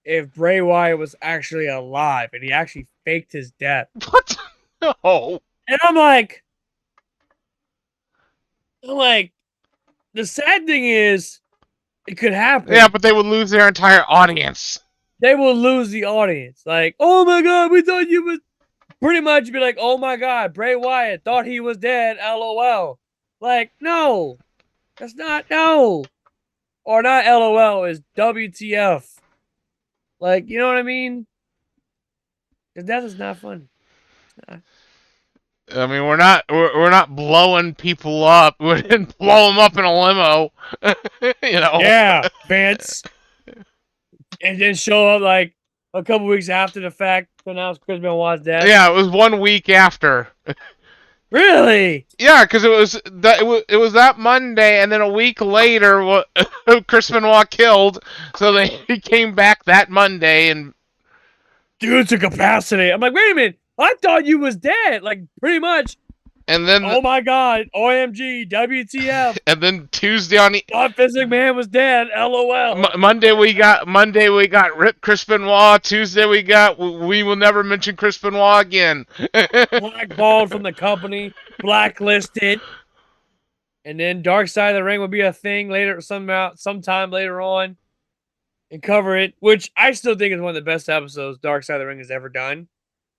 if Bray Wyatt was actually alive and he actually faked his death? What? No. And I'm like, the sad thing is, it could happen. Yeah, but they would lose their entire audience. They will lose the audience. Like, oh my God, we thought you was... Pretty much be like, oh my God, Bray Wyatt thought he was dead, LOL. Like, no. That's not, no. Or not LOL, is WTF. Like, you know what I mean? Because that is not funny. It's not. I mean, we're not blowing people up. We didn't blow them up in a limo. You know? Yeah, Vince. And then show up like a couple weeks after the fact to announce Chris Benoit's death. Yeah, it was 1 week after. Really? Yeah, because it was that Monday, and then a week later, Chris Benoit killed, so he came back that Monday and. Due to capacity. I'm like, wait a minute. I thought you was dead. Like, pretty much. And then. Oh my God. OMG. WTF. And then Tuesday on the. Thought Vince McMahon was dead. LOL. Monday we got Rip Chris Benoit. Tuesday we will never mention Chris Benoit again. Blackballed from the company. Blacklisted. And then Dark Side of the Ring will be a thing later, sometime later on. And cover it, which I still think is one of the best episodes Dark Side of the Ring has ever done,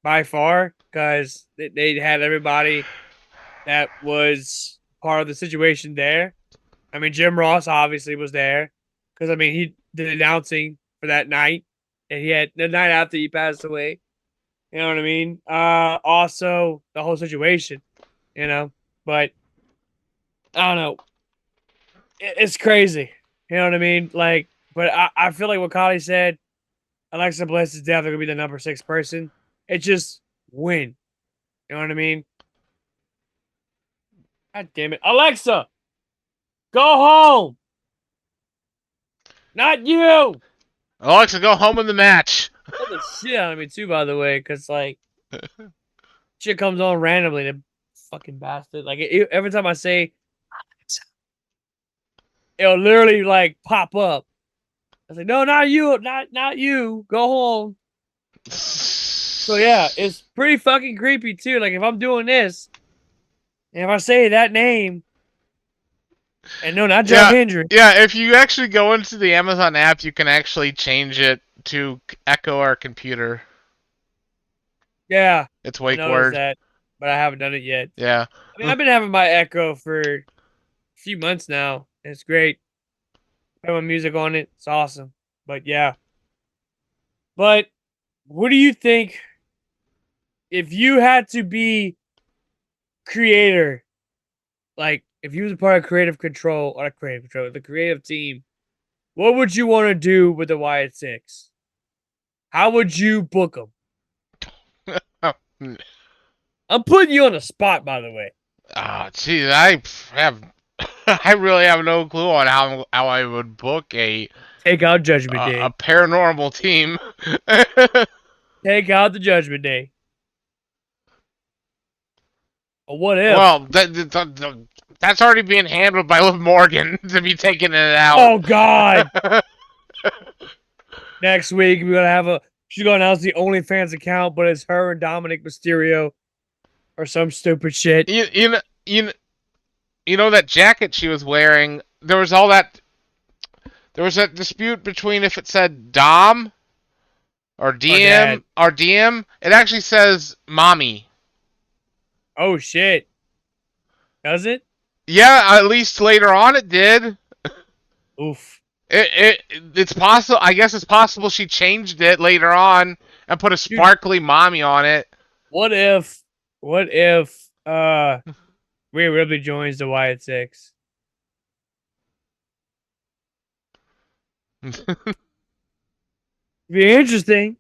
by far, because they had everybody that was part of the situation there. I mean, Jim Ross obviously was there, because, I mean, he did announcing for that night, and he had the night after he passed away. You know what I mean? Also, the whole situation, you know, but I don't know. It's crazy. You know what I mean? Like, but I feel like what Kali said, Alexa Bliss is definitely going to be the number 6 person. It's just win. You know what I mean? God damn it. Alexa, go home. Not you. Alexa, go home in the match. Put the shit out of me too, by the way, because like shit comes on randomly. The fucking bastard. Like every time I say, it'll literally like pop up. I was like, no, not you, not you. Go home. So yeah, it's pretty fucking creepy too. Like if I'm doing this, and if I say that name, and no, not Joe Hendry. Yeah, if you actually go into the Amazon app, you can actually change it to echo our computer. Yeah, It's wake I noticed word. that, but I haven't done it yet. Yeah. I mean, I've been having my Echo for a few months now. It's great. I have my music on it. It's awesome. But yeah. But what do you think if you had to be creator? Like if you was a part of creative control or creative control, the creative team, what would you want to do with the Wyatt Six? How would you book them? I'm putting you on the spot, by the way. Geez, I really have no clue on how I would book a Take out Judgment Day. a paranormal team. Take out the Judgment Day. What if? Well, that's already being handled by Liv Morgan to be taking it out. Oh God! Next week we're gonna have she's gonna announce the OnlyFans account, but it's her and Dominic Mysterio, or some stupid shit. You know that jacket she was wearing. There was that dispute between if it said Dom or DM or DM. It actually says Mommy. Oh shit! Does it? Yeah, at least later on it did. Oof. It's possible. I guess it's possible she changed it later on and put a sparkly mommy on it. What if Rhea Ripley joins the Wyatt Six? Be interesting, to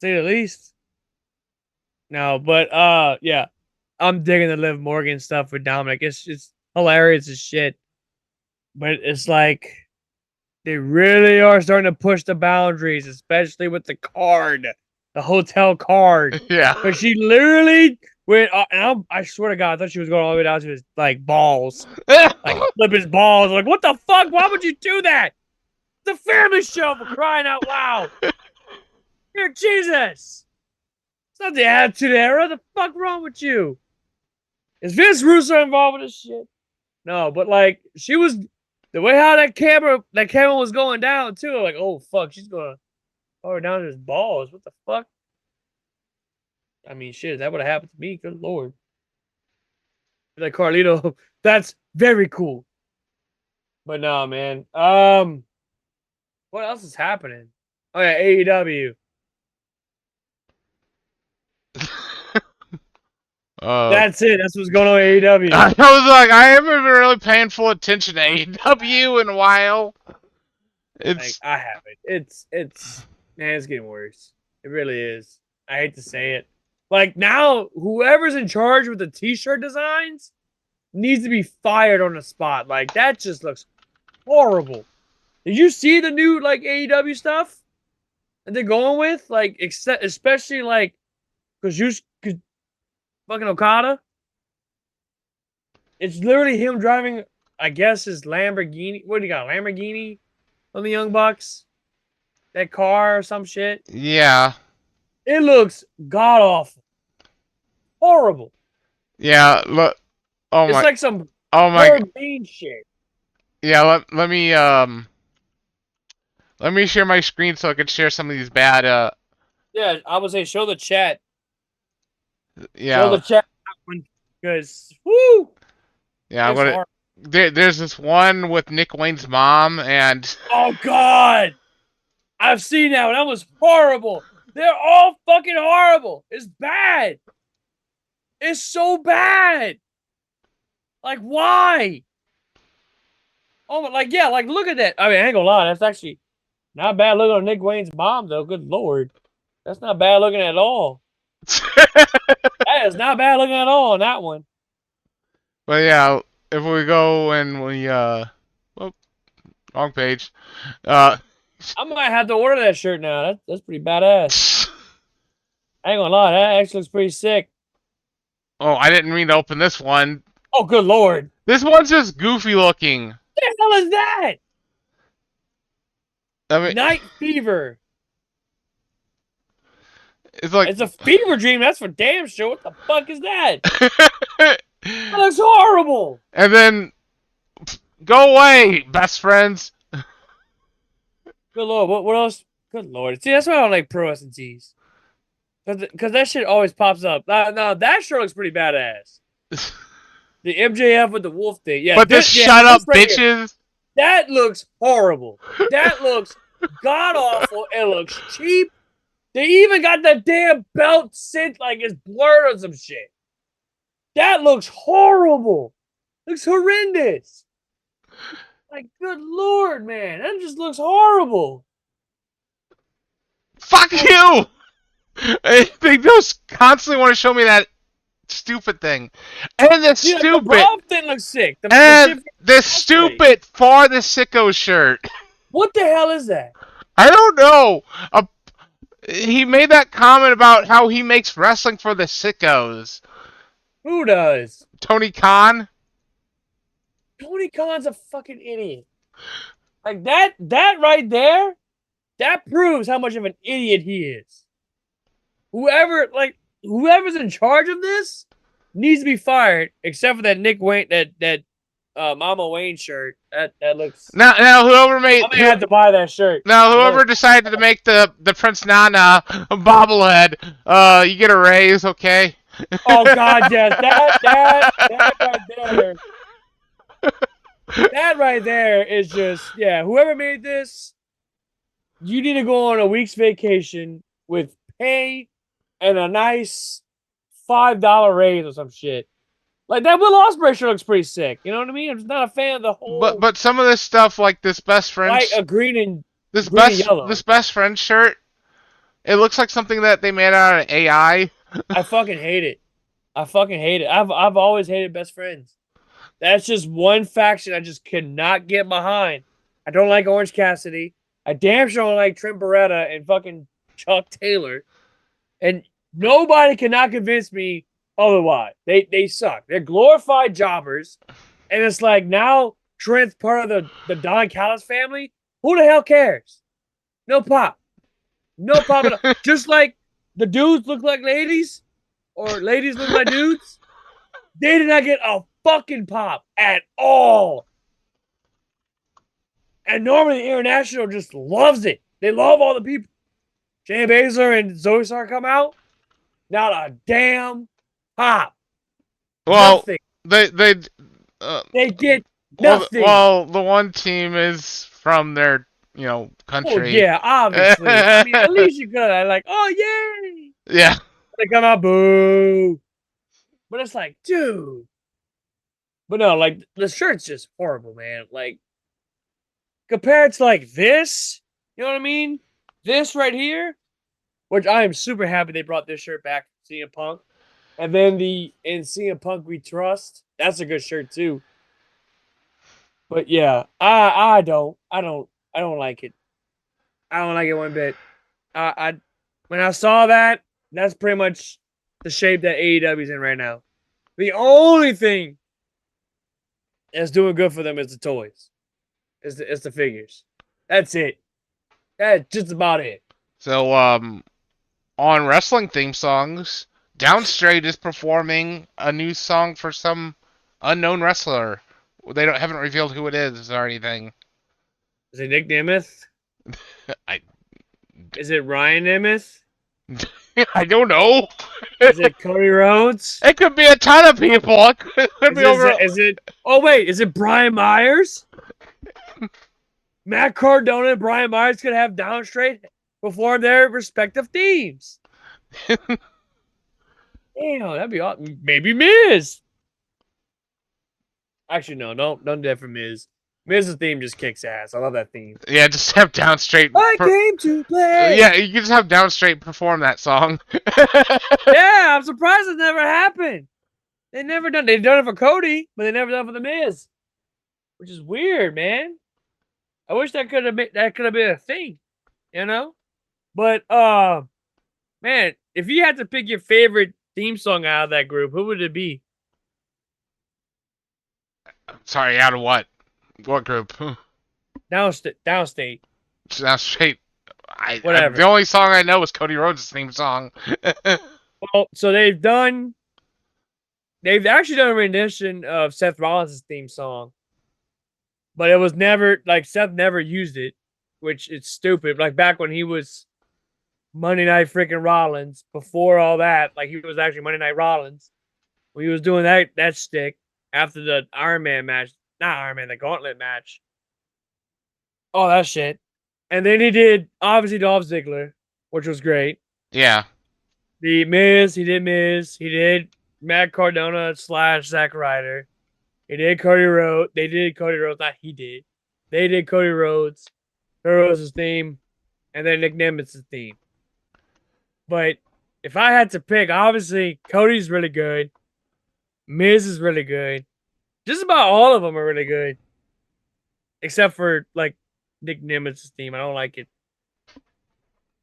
say the least. No, but yeah, I'm digging the Liv Morgan stuff with Dominic. It's hilarious as shit, but it's like they really are starting to push the boundaries, especially with the card, the hotel card. Yeah, but she literally went. And I swear to God, I thought she was going all the way down to his like balls, like flip his balls. Like what the fuck? Why would you do that? It's a family show, for crying out loud. Here, Jesus. It's not the Attitude Era. The fuck wrong with you? Is Vince Russo involved with this shit? No, but like she was the way how that camera was going down too. Like, oh fuck, she's gonna throw down to his balls. What the fuck? I mean, shit, that would have happened to me. Good lord. Like Carlito, that's very cool. But no, man. What else is happening? Oh yeah, AEW. That's it. That's what's going on with AEW. I was like, I haven't been really paying full attention to AEW in a while. It's I haven't. It's man, it's getting worse. It really is. I hate to say it. Like now, whoever's in charge with the t-shirt designs needs to be fired on the spot. Like that just looks horrible. Did you see the new like AEW stuff that they're going with? Like, especially like, cause fucking Okada. It's literally him driving, I guess, his Lamborghini. What do you got? Lamborghini on the Young Bucks? That car or some shit? Yeah. It looks god awful. Horrible. Yeah, look. Oh it's my. Like some bean shit. Yeah, let me share my screen so I can share some of these bad Yeah, I would say show the chat. Yeah. Show the chat because woo. Yeah, I'm gonna. There's this one with Nick Wayne's mom and. Oh God, I've seen that one. That was horrible. They're all fucking horrible. It's bad. It's so bad. Like why? Oh my, like yeah, like look at that. I mean, I ain't gonna lie, that's actually not bad looking on Nick Wayne's mom though. Good lord, that's not bad looking at all. That is not bad looking at all on that one. But yeah, if we go and we Wrong page. I might have to order that shirt now. That's pretty badass. I ain't gonna lie, that actually looks pretty sick. Oh, I didn't mean to open this one. Oh, good lord. This one's just goofy looking. What the hell is that? I mean, Night Fever. it's like It's a fever dream. That's for damn sure. What the fuck is that? That looks horrible. And then go away, best friends. Good lord. What else? Good lord. See, that's why I don't like pro wrestling tees. Because that shit always pops up. No, that sure looks pretty badass. The MJF with the wolf thing. Yeah, but shut up, bitches. Here, that looks horrible. That looks god awful. It looks cheap. They even got the damn belt sit like it's blurred or some shit. That looks horrible. Looks horrendous. Like, good lord, man. That just looks horrible. Fuck you! They just constantly want to show me that stupid thing. And the stupid... The Brawl thing looks sick. The stupid For the Sicko shirt. What the hell is that? I don't know. He made that comment about how he makes wrestling for the sickos. Who does? Tony Khan. Tony Khan's a fucking idiot. Like, that right there, that proves how much of an idiot he is. Whoever's in charge of this needs to be fired, except for that Nick Wayne, that Mama Wayne shirt. That looks. Now whoever made. I may have to buy that shirt. Now whoever decided to make the Prince Nana bobblehead, you get a raise, okay? Oh God, yes, that right there. That right there is just whoever made this, you need to go on a week's vacation with pay and a nice $5 raise or some shit. Like, that Will Ospreay shirt looks pretty sick. You know what I mean? I'm just not a fan of the whole. But some of this stuff, like this best friend, like a green and yellow. This best friend shirt, it looks like something that they made out of AI. I fucking hate it. I've always hated best friends. That's just one faction I just cannot get behind. I don't like Orange Cassidy. I damn sure don't like Trent Beretta and fucking Chuck Taylor. And nobody cannot convince me otherwise. They suck. They're glorified jobbers. And it's like, now Trent's part of the Don Callis family. Who the hell cares? No pop. No pop at all. Just like the dudes look like ladies or ladies look like dudes. They did not get a fucking pop at all. And normally International just loves it. They love all the people. Shayna Baszler and Zoe Starr come out. Not a damn pop. Well, nothing. They get nothing. Well, the one team is from their country. Oh, yeah, obviously. I mean, at least you could have like, oh yay. Yeah. They come out, boo. But it's like, dude. But no, like, the shirt's just horrible, man. Like, compared to like this, you know what I mean? This right here, which I am super happy they brought this shirt back from CM Punk. And then in CM Punk We Trust, that's a good shirt too. But yeah, I don't like it. I don't like it one bit. When I saw that, that's pretty much the shape that AEW's in right now. The only thing that's doing good for them is the toys. It's the figures. That's it. That's just about it. So, on wrestling theme songs, Downstraight is performing a new song for some unknown wrestler. They haven't revealed who it is or anything. Is it Nick Nemeth? Is it Ryan Nemeth? I don't know. Is it Cody Rhodes? It could be a ton of people. Is it? Oh wait, is it Brian Myers? Matt Cardona and Brian Myers could have Downstraight perform their respective themes. Damn, that'd be awesome. Maybe Miz. Actually, no, don't do that for Miz. Miz's theme just kicks ass. I love that theme. Yeah, just have Downstraight. I came to play. Yeah, you can just have Downstraight perform that song. Yeah, I'm surprised it never happened. They've done it for Cody, but they never done it for the Miz. Which is weird, man. I wish that could have been a thing, you know. But man, if you had to pick your favorite theme song out of that group, who would it be? Sorry, out of what? What group? Downstate. Now straight. Whatever. The only song I know is Cody Rhodes' theme song. Well, so they've actually done a rendition of Seth Rollins' theme song, but it was never like Seth never used it, which is stupid. Like back when he was Monday Night freaking Rollins, before all that, like he was actually Monday Night Rollins, when he was doing that shtick after the Iron Man match, not Iron Man, the Gauntlet match. All that shit. And then he did, obviously, Dolph Ziggler, which was great. Yeah. The Miz, he did Miz. He did Matt Cardona / Zack Ryder. He did Cody Rhodes. They did Cody Rhodes. Not he did. They did Cody Rhodes. Cody Rhodes' theme. And then Nick Nemeth's theme. But if I had to pick, obviously, Cody's really good. Miz is really good. Just about all of them are really good. Except for, like, Nick Nemeth's theme. I don't like it.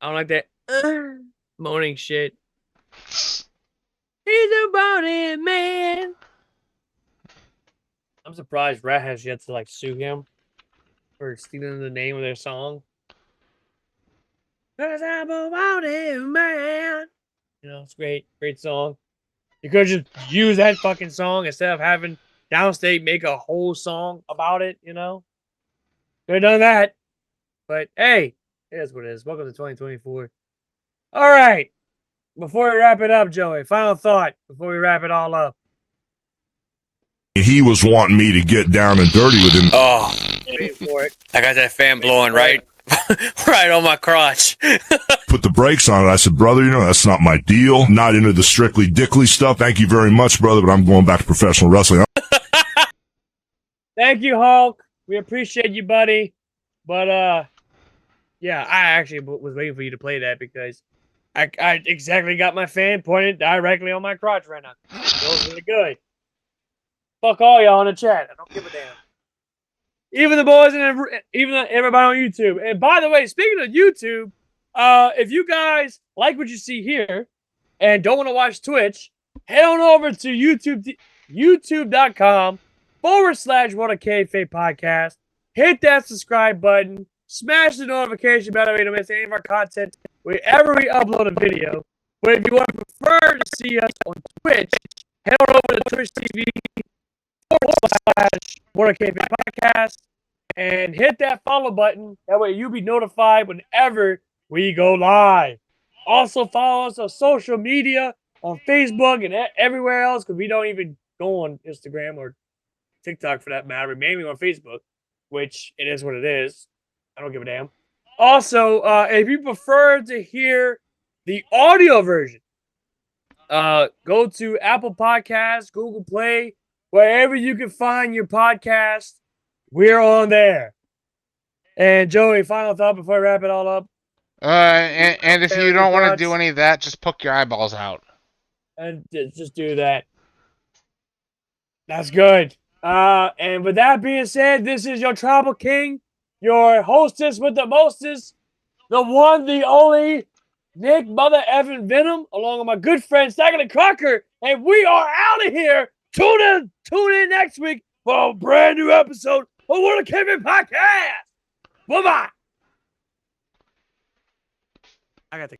I don't like that moaning shit. He's a moaning man. I'm surprised Rat has yet to, like, sue him for stealing the name of their song. 'Cause I'm a moaning man. You know, it's great. Great song. You could just use that fucking song instead of having Downstate make a whole song about it, you know? Could have done that. But hey, it is what it is. Welcome to 2024. All right. Before we wrap it up, Joey, final thought before we wrap it all up. He was wanting me to get down and dirty with him. Oh, Wait for it. I got that fan blowing right on my crotch. Put the brakes on it. I said, brother, that's not my deal. Not into the strictly dickly stuff. Thank you very much, brother, but I'm going back to professional wrestling. Thank you, Hulk. We appreciate you, buddy. But, yeah, I actually was waiting for you to play that because I exactly got my fan pointed directly on my crotch right now. It feels really good. Fuck all y'all in the chat. I don't give a damn. Even the boys and even everybody on YouTube. And by the way, speaking of YouTube, if you guys like what you see here and don't want to watch Twitch, head on over to youtube.com/What a Kayfabe Podcast. Hit that subscribe button. Smash the notification bell so you don't miss any of our content whenever we upload a video. But if you want to prefer to see us on Twitch, head on over to Twitch TV/What a Kayfabe Podcast and hit that follow button. That way you'll be notified whenever we go live. Also follow us on social media, on Facebook and everywhere else, because we don't even go on Instagram or TikTok for that matter. Mainly on Facebook, which it is what it is. I don't give a damn. Also, if you prefer to hear the audio version, go to Apple Podcasts, Google Play, wherever you can find your podcast. We're on there. And Joey, final thought before I wrap it all up. And if you don't want to do any of that, just poke your eyeballs out. And just do that. That's good. And with that being said, this is your Tribal King, your hostess with the mostest, the one, the only, Nick Mother Evan Venom, along with my good friend Staggin' and Crocker, and we are out of here. Tune in next week for a brand new episode of What a Kayfabe Podcast. Bye-bye. I got the